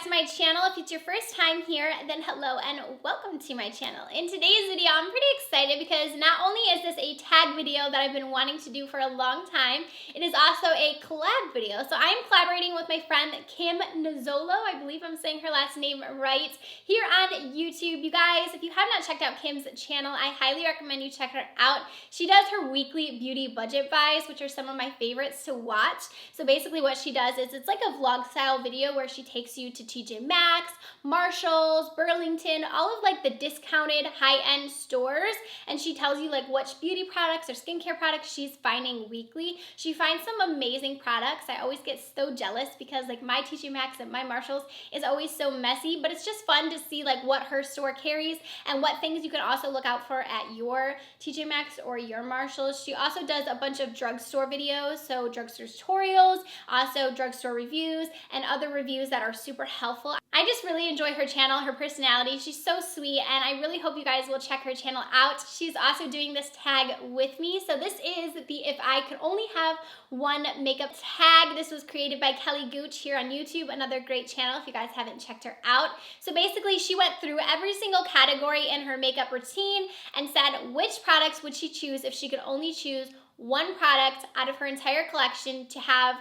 to my channel. If it's your first time here, then hello and welcome to my channel. In today's video, I'm pretty excited because not only is this a tag video that I've been wanting to do for a long time, it is also a collab video. So I'm collaborating with my friend Kim Nuzzolo. I believe I'm saying her last name right, here on YouTube. You guys, if you have not checked out Kim's channel, I highly recommend you check her out. She does her weekly beauty budget buys, which are some of my favorites to watch. So basically what she does is it's like a vlog style video where she takes you to TJ Maxx, Marshalls, Burlington, all of like the discounted high-end stores, and she tells you like which beauty products or skincare products she's finding weekly. She finds some amazing products. I always get so jealous because like my TJ Maxx and my Marshalls is always so messy, but it's just fun to see like what her store carries and what things you can also look out for at your TJ Maxx or your Marshalls. She also does a bunch of drugstore videos, so drugstore tutorials, also drugstore reviews, and other reviews that are super helpful. I just really enjoy her channel, her personality. She's so sweet, and I really hope you guys will check her channel out. She's also doing this tag with me. So this is the If I Could Only Have One makeup tag. This was created by Kelly Gooch here on YouTube, another great channel if you guys haven't checked her out. So basically she went through every single category in her makeup routine and said which products would she choose if she could only choose one product out of her entire collection to have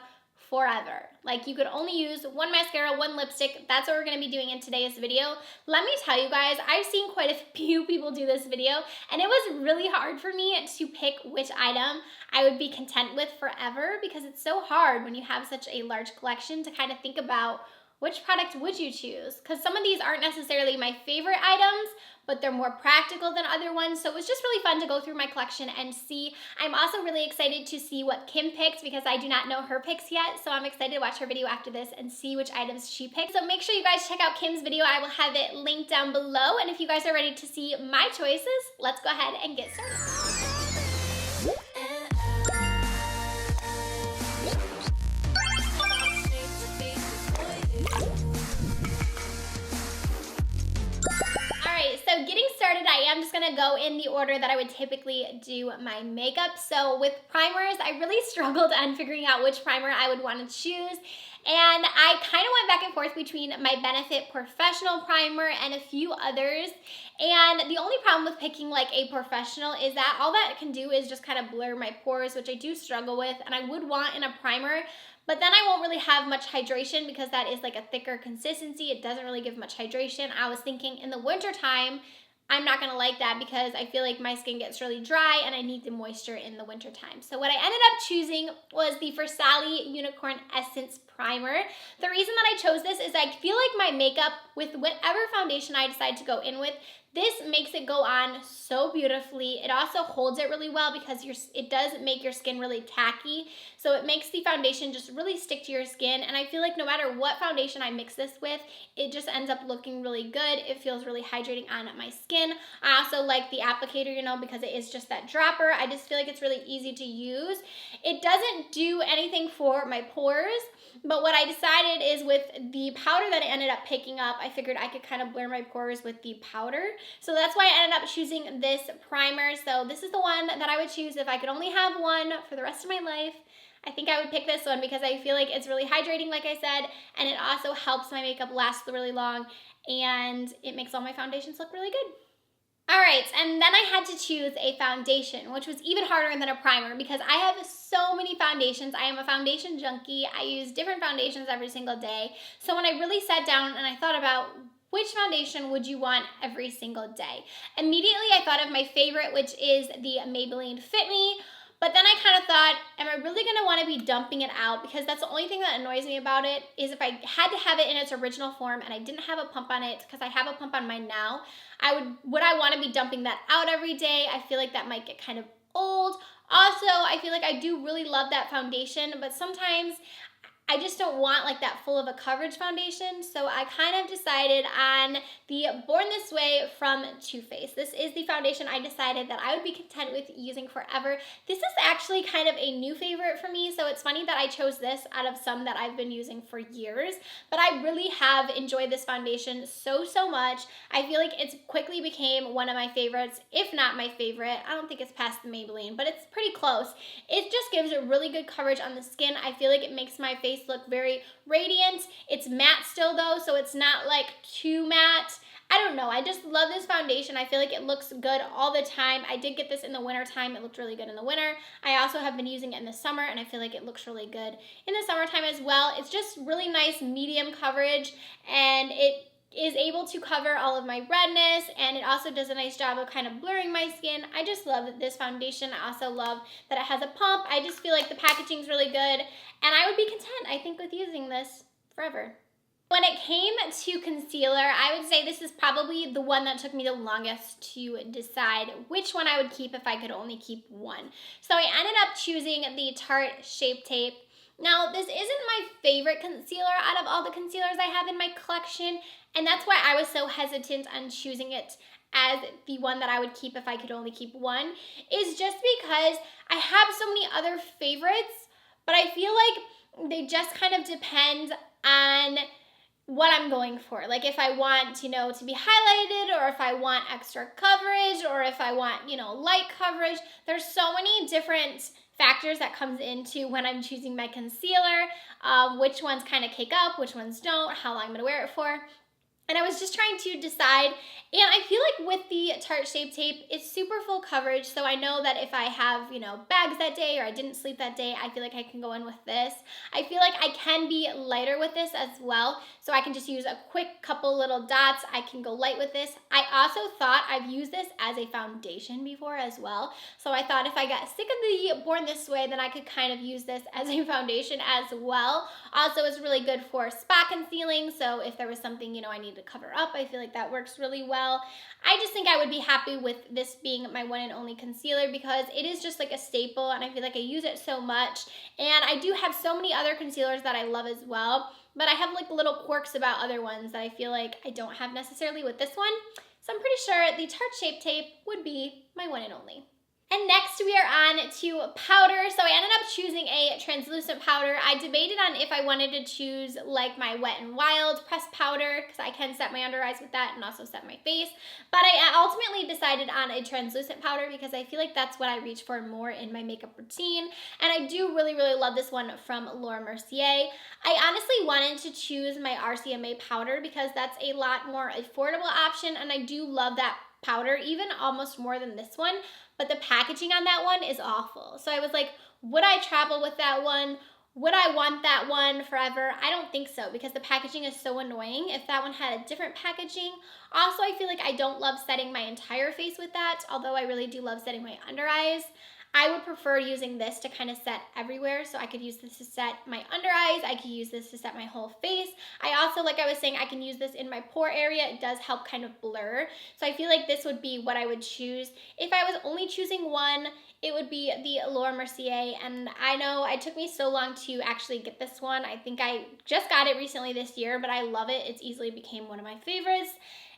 forever. Like you could only use one mascara, one lipstick. That's what we're gonna be doing in today's video. Let me tell you guys, I've seen quite a few people do this video, and it was really hard for me to pick which item I would be content with forever, because it's so hard when you have such a large collection to kind of think about which product would you choose? Because some of these aren't necessarily my favorite items, but they're more practical than other ones. So it was just really fun to go through my collection and see. I'm also really excited to see what Kim picked because I do not know her picks yet. So I'm excited to watch her video after this and see which items she picked. So make sure you guys check out Kim's video. I will have it linked down below. And if you guys are ready to see my choices, let's go ahead and get started. So getting started, I am just gonna go in the order that I would typically do my makeup. So with primers, I really struggled on figuring out which primer I would want to choose. And I kind of went back and forth between my Benefit Professional Primer and a few others. And the only problem with picking like a professional is that all that it can do is just kind of blur my pores, which I do struggle with and I would want in a primer. But then I won't really have much hydration because that is like a thicker consistency. It doesn't really give much hydration. I was thinking in the winter time, I'm not gonna like that because I feel like my skin gets really dry and I need the moisture in the winter time. So what I ended up choosing was the FARSALI Unicorn Essence Primer. The reason that I chose this is I feel like my makeup, with whatever foundation I decide to go in with, this makes it go on so beautifully. It also holds it really well because it does make your skin really tacky. So it makes the foundation just really stick to your skin. And I feel like no matter what foundation I mix this with, it just ends up looking really good. It feels really hydrating on my skin. I also like the applicator, you know, because it is just that dropper. I just feel like it's really easy to use. It doesn't do anything for my pores. But what I decided is with the powder that I ended up picking up, I figured I could kind of blur my pores with the powder. So that's why I ended up choosing this primer. So this is the one that I would choose if I could only have one for the rest of my life. I think I would pick this one because I feel like it's really hydrating, like I said, and it also helps my makeup last really long, and it makes all my foundations look really good. Alright, and then I had to choose a foundation, which was even harder than a primer because I have so many foundations. I am a foundation junkie. I use different foundations every single day. So when I really sat down and I thought about which foundation would you want every single day, immediately I thought of my favorite, which is the Maybelline Fit Me. But then I kind of thought, am I really going to want to be dumping it out? Because that's the only thing that annoys me about it is if I had to have it in its original form and I didn't have a pump on it, because I have a pump on mine now, would I want to be dumping that out every day? I feel like that might get kind of old. Also, I feel like I do really love that foundation, but sometimes I just don't want like that full of a coverage foundation, so I kind of decided on the Born This Way from Too Faced. This is the foundation I decided that I would be content with using forever. This is actually kind of a new favorite for me, so it's funny that I chose this out of some that I've been using for years, but I really have enjoyed this foundation so much. I feel like it's quickly became one of my favorites, if not my favorite. I don't think it's past the Maybelline, but it's pretty close. It just gives a really good coverage on the skin. I feel like it makes my face face look very radiant. It's matte still though, so it's not like too matte. I don't know, I just love this foundation. I feel like it looks good all the time. I did get this in the winter time. It looked really good in the winter. I also have been using it in the summer, and I feel like it looks really good in the summertime as well. It's just really nice medium coverage, and it is able to cover all of my redness, and it also does a nice job of kind of blurring my skin. I just love this foundation. I also love that it has a pump. I just feel like the packaging is really good, and I would be content, I think, with using this forever. When it came to concealer, I would say this is probably the one that took me the longest to decide which one I would keep if I could only keep one. So I ended up choosing the Tarte Shape Tape. Now, this isn't my favorite concealer out of all the concealers I have in my collection, and that's why I was so hesitant on choosing it as the one that I would keep if I could only keep one, is just because I have so many other favorites, but I feel like they just kind of depend on what I'm going for. Like if I want, you know, to be highlighted, or if I want extra coverage, or if I want, you know, light coverage. There's so many different factors that comes into when I'm choosing my concealer, which ones kind of kick up, which ones don't, how long I'm gonna wear it for. And I was just trying to decide, and I feel like with the Tarte Shape Tape, it's super full coverage, so I know that if I have, you know, bags that day or I didn't sleep that day, I feel like I can go in with this. I feel like I can be lighter with this as well, so I can just use a quick couple little dots. I can go light with this. I also thought I've used this as a foundation before as well, so I thought if I got sick of the Born This Way, then I could kind of use this as a foundation as well. Also, it's really good for spot concealing, so if there was something, you know, I need to cover up, I feel like that works really well. I just think I would be happy with this being my one and only concealer because it is just like a staple, and I feel like I use it so much. And I do have so many other concealers that I love as well, but I have like little quirks about other ones that I feel like I don't have necessarily with this one. So I'm pretty sure the Tarte Shape Tape would be my one and only. And next we are on to powder. So I ended up choosing a translucent powder. I debated on if I wanted to choose like my Wet n Wild pressed powder, because I can set my under eyes with that and also set my face. But I ultimately decided on a translucent powder because I feel like that's what I reach for more in my makeup routine. And I do really, really love this one from Laura Mercier. I honestly wanted to choose my RCMA powder because that's a lot more affordable option, and I do love that powder even almost more than this one, but the packaging on that one is awful. So I was like, would I travel with that one? Would I want that one forever? I don't think so, because the packaging is so annoying. If that one had a different packaging. Also, I feel like I don't love setting my entire face with that, although I really do love setting my under eyes. I would prefer using this to kind of set everywhere, so I could use this to set my under eyes, I could use this to set my whole face. I also, like I was saying, I can use this in my pore area. It does help kind of blur, so I feel like this would be what I would choose. If I was only choosing one, it would be the Laura Mercier, and I know it took me so long to actually get this one. I think I just got it recently this year, but I love it. It's easily became one of my favorites.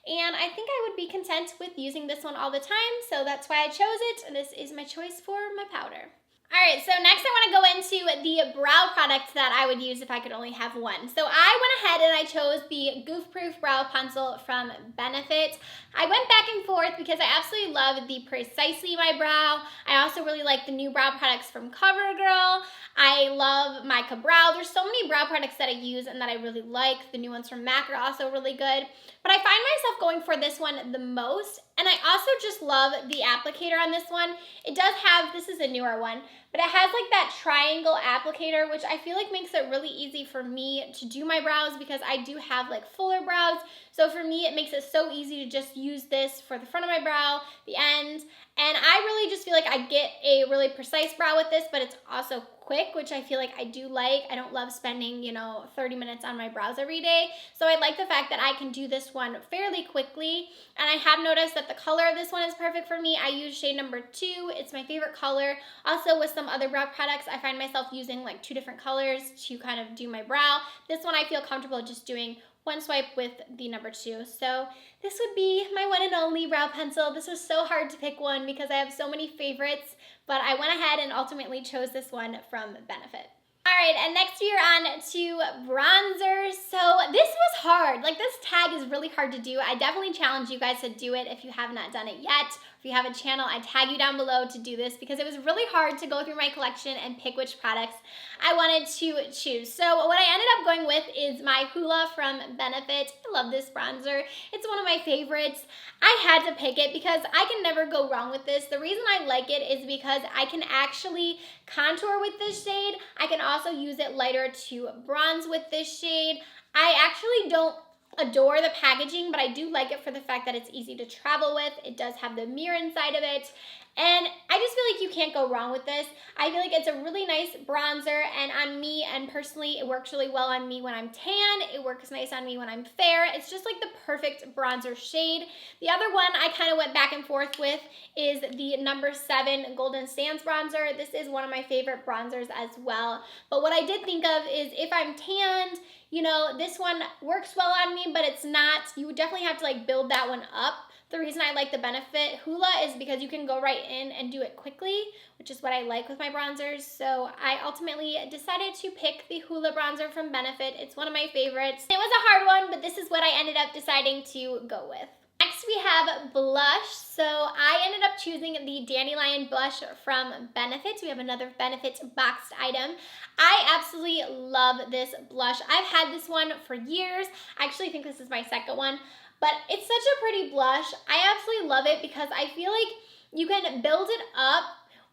And I think I would be content with using this one all the time, so that's why I chose it, and this is my choice for my powder. Alright, so next I want to go into the brow product that I would use if I could only have one. So I went ahead and I chose the Goof Proof Brow Pencil from Benefit. I went back and forth because I absolutely love the Precisely My Brow. I also really like the new brow products from CoverGirl. I love Mica Brow. There's so many brow products that I use and that I really like. The new ones from MAC are also really good. But I find myself going for this one the most. And I also just love the applicator on this one. It does have, this is a newer one, but it has like that triangle applicator, which I feel like makes it really easy for me to do my brows because I do have like fuller brows. So for me, it makes it so easy to just use this for the front of my brow, the end. And I really just feel like I get a really precise brow with this, but it's also quick, which I feel like I do like. I don't love spending, 30 minutes on my brows every day. So I like the fact that I can do this one fairly quickly. And I have noticed that the color of this one is perfect for me. I use shade number 2. It's my favorite color. Also with some other brow products, I find myself using like 2 different colors to kind of do my brow. This one I feel comfortable just doing one swipe with the number 2. So this would be my one and only brow pencil. This was so hard to pick one because I have so many favorites, but I went ahead and ultimately chose this one from Benefit. Alright, and next we are on to bronzer. So this was hard. Like, this tag is really hard to do. I definitely challenge you guys to do it if you have not done it yet. If you have a channel, I tag you down below to do this because it was really hard to go through my collection and pick which products I wanted to choose. So what I ended up going with is my HOOLA from Benefit. I love this bronzer. It's one of my favorites. I had to pick it because I can never go wrong with this. The reason I like it is because I can actually contour with this shade. I can also use it lighter to bronze with this shade. I actually don't adore the packaging, but I do like it for the fact that it's easy to travel with. It does have the mirror inside of it. And I just feel like you can't go wrong with this. I feel like it's a really nice bronzer, and on me, and personally, it works really well on me when I'm tan. It works nice on me when I'm fair. It's just like the perfect bronzer shade. The other one I kind of went back and forth with is the number 7 Golden Sands bronzer. This is one of my favorite bronzers as well. But what I did think of is if I'm tanned, you know, this one works well on me, but it's not, you would definitely have to like build that one up. The reason I like the Benefit HOOLA is because you can go right in and do it quickly, which is what I like with my bronzers. So I ultimately decided to pick the HOOLA bronzer from Benefit. It's one of my favorites. It was a hard one, but this is what I ended up deciding to go with. Next we have blush. So I ended up choosing the Dandelion blush from Benefit. We have another Benefit boxed item. I absolutely love this blush. I've had this one for years. I actually think this is my second one. But it's such a pretty blush. I absolutely love it because I feel like you can build it up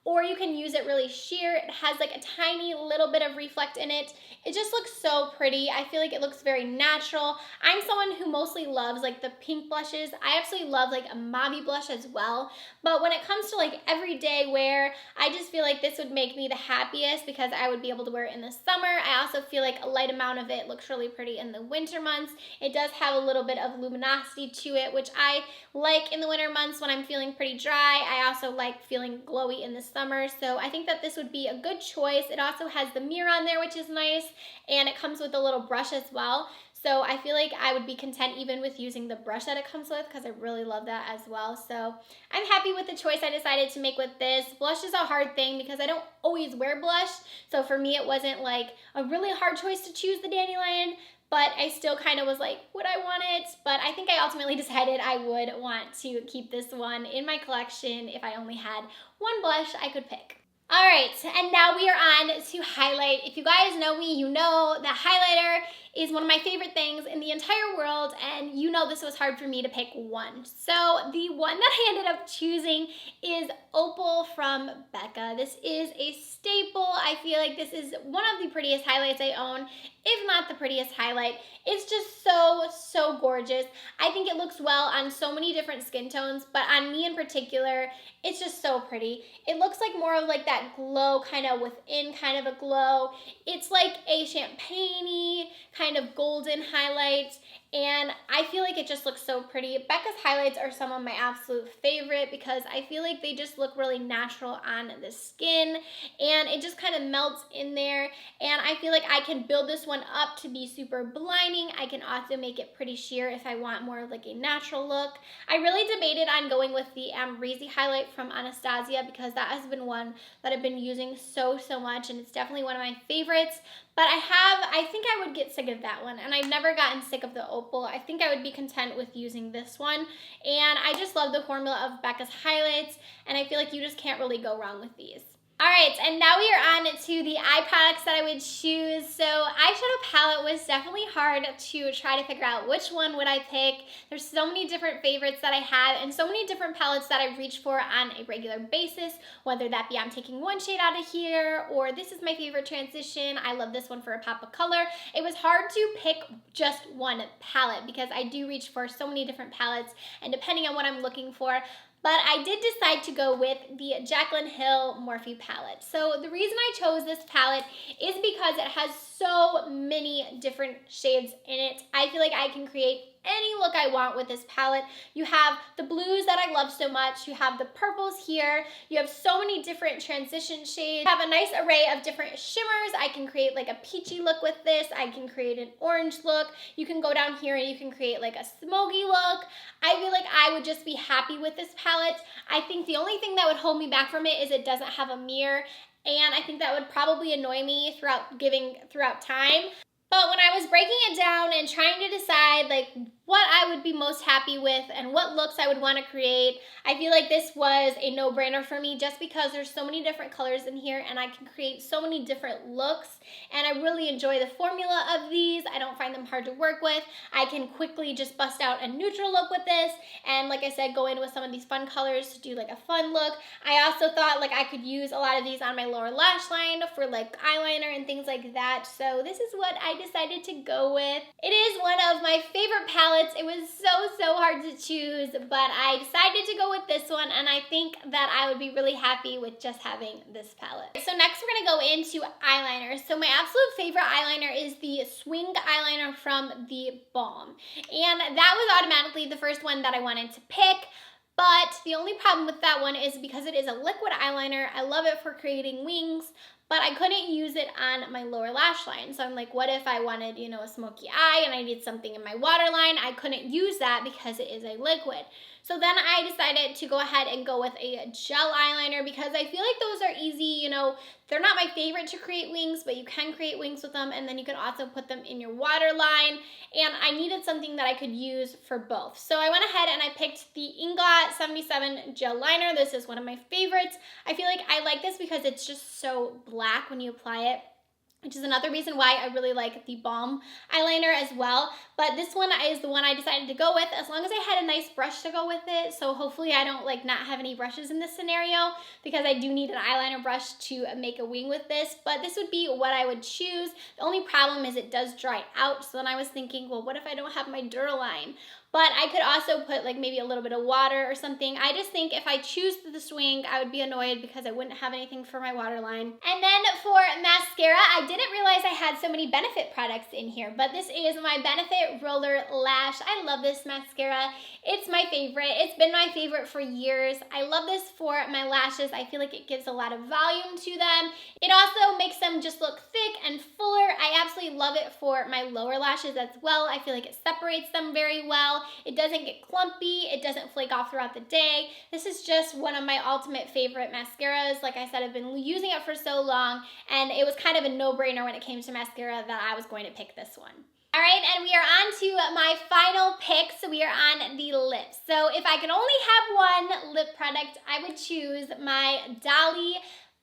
or you can use it really sheer. It has like a tiny little bit of reflect in it. It just looks so pretty. I feel like it looks very natural. I'm someone who mostly loves like the pink blushes. I absolutely love like a mauve blush as well. But when it comes to like everyday wear, I just feel like this would make me the happiest because I would be able to wear it in the summer. I also feel like a light amount of it looks really pretty in the winter months. It does have a little bit of luminosity to it, which I like in the winter months when I'm feeling pretty dry. I also like feeling glowy in the summer. So I think that this would be a good choice. It also has the mirror on there, which is nice. And it comes with a little brush as well. So I feel like I would be content even with using the brush that it comes with because I really love that as well. So I'm happy with the choice I decided to make with this. Blush is a hard thing because I don't always wear blush. So for me, it wasn't like a really hard choice to choose the Dandelion, but I still kind of was like, would I want it? But I think I ultimately decided I would want to keep this one in my collection if I only had one blush I could pick. All right, and now we are on to highlight. If you guys know me, you know that highlighter is one of my favorite things in the entire world, and you know this was hard for me to pick one. So the one that I ended up choosing is Opal from BECCA. This is a staple. I feel like this is one of the prettiest highlights I own, if not the prettiest highlight. It's just so gorgeous. I think it looks well on so many different skin tones, but on me in particular, it's just so pretty. It looks like more of like that glow, kind of within kind of a glow. It's like a champagne-y kind of golden highlight, and I feel like it just looks so pretty. BECCA's highlights are some of my absolute favorite because I feel like they just look really natural on the skin, and it just kind of melts in there, and I feel like I can build this one up to be super blinding. I can also make it pretty sheer if I want more of like a natural look. I really debated on going with the Amrezy highlight from Anastasia because that has been one that I've been using so much, and it's definitely one of my favorites. But I think I would get sick of that one, and I've never gotten sick of the Opal. I think I would be content with using this one, and I just love the formula of BECCA's highlights, and I feel like you just can't really go wrong with these. All right, and now we are on to the eye products that I would choose. So eyeshadow palette was definitely hard to try to figure out which one would I pick. There's so many different favorites that I have and so many different palettes that I reach for on a regular basis, whether that be I'm taking one shade out of here or this is my favorite transition. I love this one for a pop of color. It was hard to pick just one palette because I do reach for so many different palettes and depending on what I'm looking for. But I did decide to go with the JACLYN Hill Morphe palette. So the reason I chose this palette is because it has so many different shades in it. I feel like I can create any look I want with this palette. You have the blues that I love so much. You have the purples here. You have so many different transition shades. You have a nice array of different shimmers. I can create like a peachy look with this. I can create an orange look. You can go down here and you can create like a smoky look. I feel like I would just be happy with this palette. I think the only thing that would hold me back from it is it doesn't have a mirror, and I think that would probably annoy me throughout time. But when I was breaking it down and trying to decide like what I would be most happy with and what looks I would want to create, I feel like this was a no-brainer for me just because there's so many different colors in here and I can create so many different looks, and I really enjoy the formula of these. I don't find them hard to work with. I can quickly just bust out a neutral look with this, and like I said, go in with some of these fun colors to do like a fun look. I also thought like I could use a lot of these on my lower lash line for like eyeliner and things like that, so this is what I decided to go with. It is one of my favorite palettes. It was so hard to choose, but I decided to go with this one, and I think that I would be really happy with just having this palette. So next we're gonna go into eyeliner. So my absolute favorite eyeliner is the Swing eyeliner from the Balm, and that was automatically the first one that I wanted to pick. But the only problem with that one is because it is a liquid eyeliner. I love it for creating wings, but I couldn't use it on my lower lash line. So I'm like, what if I wanted, you know, a smoky eye and I need something in my waterline? I couldn't use that because it is a liquid. So then I decided to go ahead and go with a gel eyeliner because I feel like those are easy, you know, they're not my favorite to create wings, but you can create wings with them, and then you can also put them in your waterline, and I needed something that I could use for both. So I went ahead and I picked the INGLOT 77 gel liner. This is one of my favorites. I feel like I like this because it's just so black when you apply it, which is another reason why I really like the Balm eyeliner as well. But this one is the one I decided to go with, as long as I had a nice brush to go with it. So hopefully I don't like not have any brushes in this scenario, because I do need an eyeliner brush to make a wing with this. But this would be what I would choose. The only problem is it does dry out. So then I was thinking, well, what if I don't have my Duraline? But I could also put like maybe a little bit of water or something. I just think if I choose the Swing, I would be annoyed because I wouldn't have anything for my waterline. And then for mascara, I didn't realize I had so many Benefit products in here, but this is my Benefit Roller Lash. I love this mascara. It's my favorite. It's been my favorite for years. I love this for my lashes. I feel like it gives a lot of volume to them. It also makes them just look thick and fuller. I absolutely love it for my lower lashes as well. I feel like it separates them very well. It doesn't get clumpy. It doesn't flake off throughout the day. This is just one of my ultimate favorite mascaras. Like I said, I've been using it for so long, and it was kind of a no-brainer when it came to mascara that I was going to pick this one. All right, and we are on to my final pick. So we are on the lips. So if I could only have one lip product, I would choose my Dolly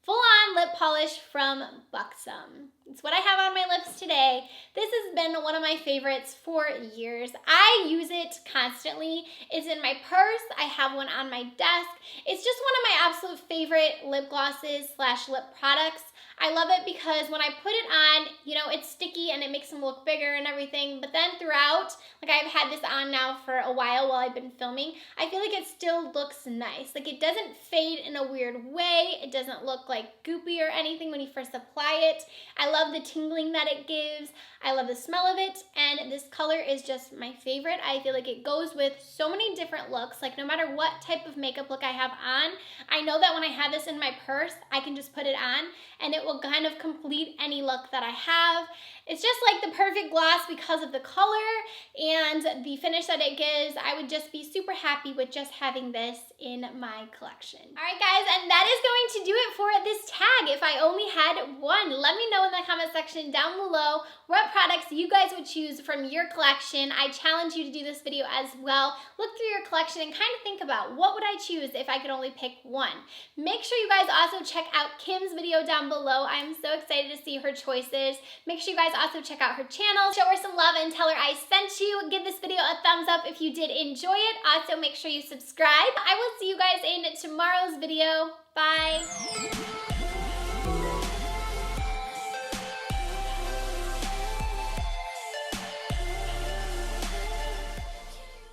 Full-On Lip Polish from BUXOM. It's what I have on my lips today. This has been one of my favorites for years. I use it constantly. It's in my purse. I have one on my desk. It's just one of my absolute favorite lip glosses / lip products. I love it because when I put it on, you know, it's sticky and it makes them look bigger and everything. But then throughout, like I've had this on now for a while I've been filming, I feel like it still looks nice. Like it doesn't fade in a weird way. It doesn't look like goopy or anything when you first apply it. I love the tingling that it gives. I love the smell of it, and this color is just my favorite. I feel like it goes with so many different looks. Like no matter what type of makeup look I have on, I know that when I have this in my purse, I can just put it on and it will kind of complete any look that I have. It's just like the perfect gloss because of the color and the finish that it gives. I would just be super happy with just having this in my collection. All right, guys, and that is going to do it for this tag. If I only had one, let me know in the comment section down below what products you guys would choose from your collection. I challenge you to do this video as well. Look through your collection and kind of think about what would I choose if I could only pick one. Make sure you guys also check out Kim's video down below. I'm so excited to see her choices. Make sure you guys also check out her channel. Show her some love and tell her I sent you. Give this video a thumbs up if you did enjoy it. Also, make sure you subscribe. I will see you guys in tomorrow's video. Bye.